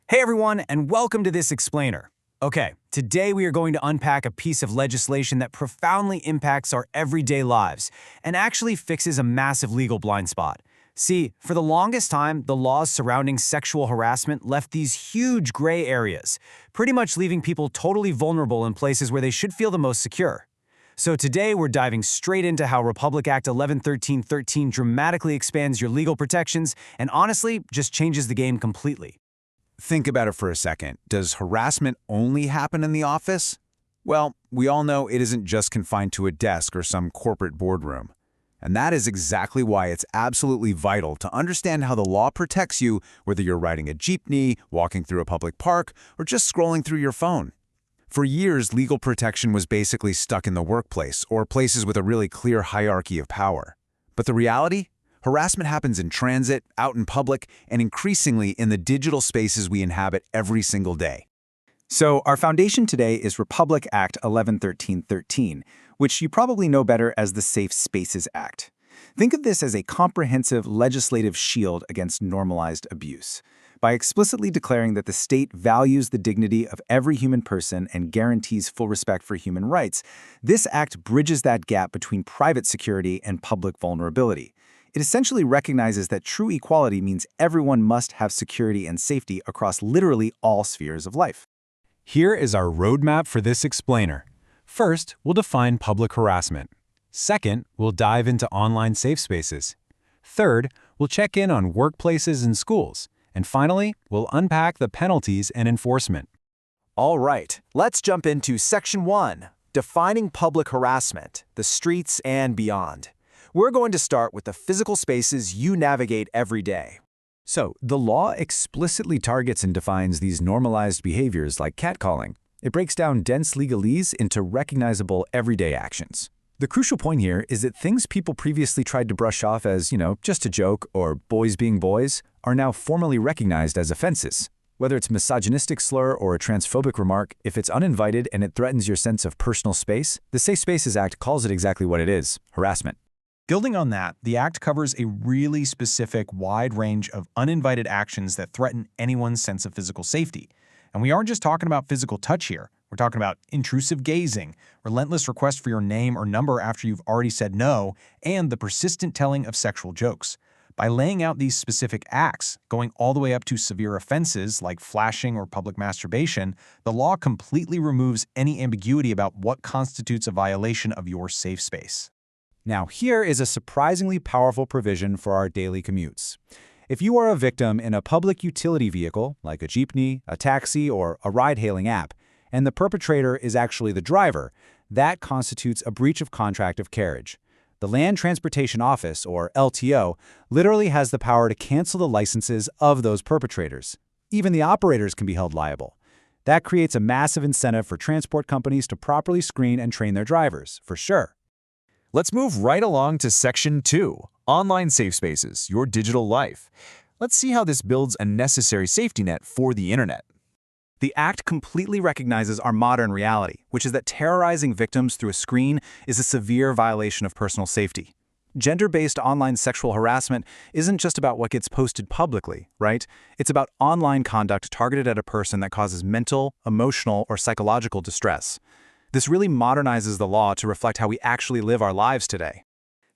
Hey everyone, and welcome to this explainer. Okay, today we are going to unpack a piece of legislation that profoundly impacts our everyday lives and actually fixes a massive legal blind spot. See, for the longest time, the laws surrounding sexual harassment left these huge gray areas, pretty much leaving people totally vulnerable in places where they should feel the most secure. So today we're diving straight into how Republic Act 111313 dramatically expands your legal protections and honestly just changes the game completely. Think about it for a second. Does harassment only happen in the office? Well, we all know it isn't just confined to a desk or some corporate boardroom. And that is exactly why it's absolutely vital to understand how the law protects you, whether you're riding a jeepney, walking through a public park, or just scrolling through your phone. For years, legal protection was basically stuck in the workplace or places with a really clear hierarchy of power. But the reality? Harassment happens in transit, out in public, and increasingly in the digital spaces we inhabit every single day. So our foundation today is Republic Act 111313, which you probably know better as the Safe Spaces Act. Think of this as a comprehensive legislative shield against normalized abuse. By explicitly declaring that the state values the dignity of every human person and guarantees full respect for human rights, this act bridges that gap between private security and public vulnerability. It essentially recognizes that true equality means everyone must have security and safety across literally all spheres of life. Here is our roadmap for this explainer. First, we'll define public harassment. Second, we'll dive into online safe spaces. Third, we'll check in on workplaces and schools. And finally, we'll unpack the penalties and enforcement. All right, let's jump into Section 1, Defining Public Harassment, the Streets and Beyond. We're going to start with the physical spaces you navigate every day. So, the law explicitly targets and defines these normalized behaviors like catcalling. It breaks down dense legalese into recognizable everyday actions. The crucial point here is that things people previously tried to brush off as, just a joke or boys being boys are now formally recognized as offenses. Whether it's a misogynistic slur or a transphobic remark, if it's uninvited and it threatens your sense of personal space, the Safe Spaces Act calls it exactly what it is: harassment. Building on that, the Act covers a really specific, wide range of uninvited actions that threaten anyone's sense of physical safety. And we aren't just talking about physical touch here. We're talking about intrusive gazing, relentless requests for your name or number after you've already said no, and the persistent telling of sexual jokes. By laying out these specific acts, going all the way up to severe offenses like flashing or public masturbation, the law completely removes any ambiguity about what constitutes a violation of your safe space. Now, here is a surprisingly powerful provision for our daily commutes. If you are a victim in a public utility vehicle, like a jeepney, a taxi, or a ride-hailing app, and the perpetrator is actually the driver, that constitutes a breach of contract of carriage. The Land Transportation Office, or LTO, literally has the power to cancel the licenses of those perpetrators. Even the operators can be held liable. That creates a massive incentive for transport companies to properly screen and train their drivers, for sure. Let's move right along to Section 2, Online Safe Spaces, Your Digital Life. Let's see how this builds a necessary safety net for the internet. The Act completely recognizes our modern reality, which is that terrorizing victims through a screen is a severe violation of personal safety. Gender-based online sexual harassment isn't just about what gets posted publicly, right? It's about online conduct targeted at a person that causes mental, emotional, or psychological distress. This really modernizes the law to reflect how we actually live our lives today.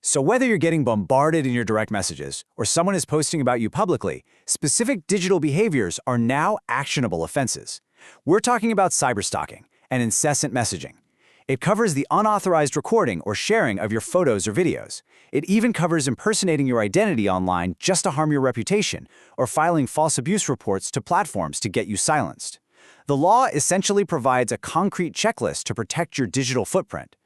So whether you're getting bombarded in your direct messages or someone is posting about you publicly, specific digital behaviors are now actionable offenses. We're talking about cyberstalking and incessant messaging. It covers the unauthorized recording or sharing of your photos or videos. It even covers impersonating your identity online just to harm your reputation or filing false abuse reports to platforms to get you silenced. The law essentially provides a concrete checklist to protect your digital footprint.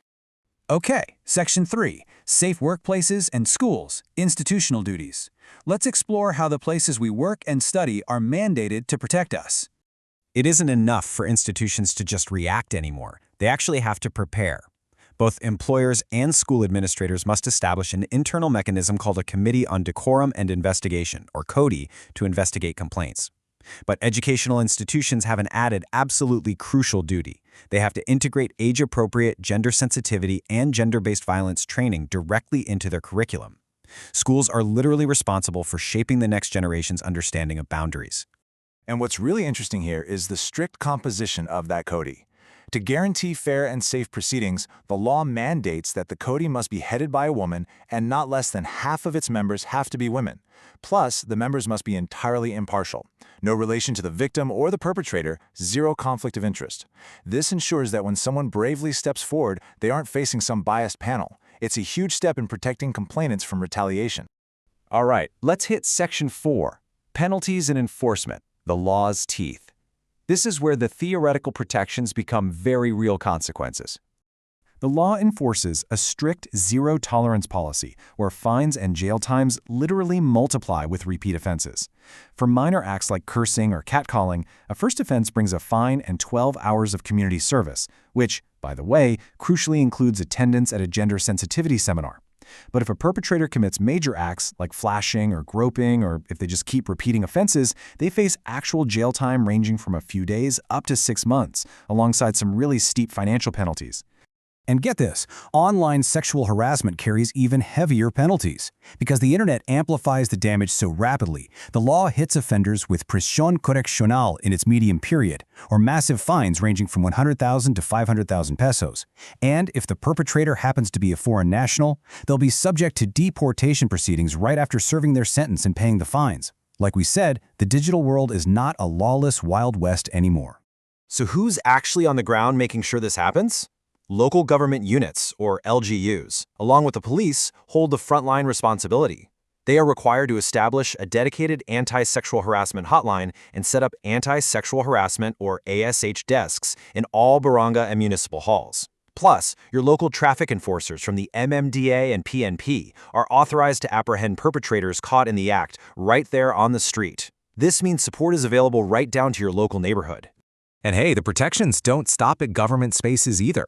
Okay, Section 3, Safe Workplaces and Schools, Institutional Duties. Let's explore how the places we work and study are mandated to protect us. It isn't enough for institutions to just react anymore. They actually have to prepare. Both employers and school administrators must establish an internal mechanism called a Committee on Decorum and Investigation, or CODI, to investigate complaints. But educational institutions have an added, absolutely crucial duty. They have to integrate age-appropriate gender sensitivity and gender-based violence training directly into their curriculum. Schools are literally responsible for shaping the next generation's understanding of boundaries. And what's really interesting here is the strict composition of that CODI. To guarantee fair and safe proceedings, the law mandates that the CODI must be headed by a woman and not less than half of its members have to be women. Plus, the members must be entirely impartial. No relation to the victim or the perpetrator, zero conflict of interest. This ensures that when someone bravely steps forward, they aren't facing some biased panel. It's a huge step in protecting complainants from retaliation. All right, let's hit Section 4, Penalties and Enforcement, the law's teeth. This is where the theoretical protections become very real consequences. The law enforces a strict zero-tolerance policy where fines and jail times literally multiply with repeat offenses. For minor acts like cursing or catcalling, a first offense brings a fine and 12 hours of community service, which, by the way, crucially includes attendance at a gender sensitivity seminar. But if a perpetrator commits major acts like flashing or groping, or if they just keep repeating offenses, they face actual jail time ranging from a few days up to 6 months, alongside some really steep financial penalties. And get this, online sexual harassment carries even heavier penalties. Because the internet amplifies the damage so rapidly, the law hits offenders with prisión correccional in its medium period, or massive fines ranging from 100,000 to 500,000 pesos. And if the perpetrator happens to be a foreign national, they'll be subject to deportation proceedings right after serving their sentence and paying the fines. Like we said, the digital world is not a lawless Wild West anymore. So who's actually on the ground making sure this happens? Local government units, or LGUs, along with the police, hold the frontline responsibility. They are required to establish a dedicated anti-sexual harassment hotline and set up anti-sexual harassment, or ASH desks, in all barangay and municipal halls. Plus, your local traffic enforcers from the MMDA and PNP are authorized to apprehend perpetrators caught in the act right there on the street. This means support is available right down to your local neighborhood. And hey, the protections don't stop at government spaces either.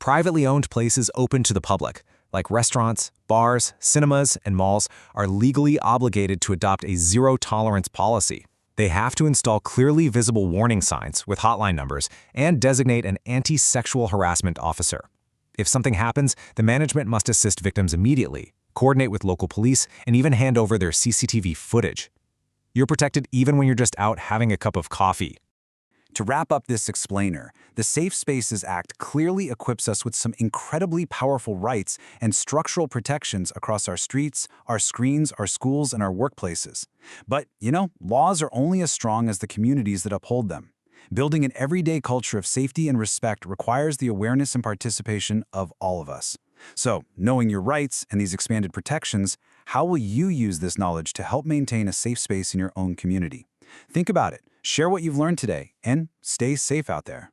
Privately owned places open to the public, like restaurants, bars, cinemas, and malls, are legally obligated to adopt a zero-tolerance policy. They have to install clearly visible warning signs with hotline numbers and designate an anti-sexual harassment officer. If something happens, the management must assist victims immediately, coordinate with local police, and even hand over their CCTV footage. You're protected even when you're just out having a cup of coffee. To wrap up this explainer, the Safe Spaces Act clearly equips us with some incredibly powerful rights and structural protections across our streets, our screens, our schools, and our workplaces. But, laws are only as strong as the communities that uphold them. Building an everyday culture of safety and respect requires the awareness and participation of all of us. So, knowing your rights and these expanded protections, how will you use this knowledge to help maintain a safe space in your own community? Think about it. Share what you've learned today, and stay safe out there.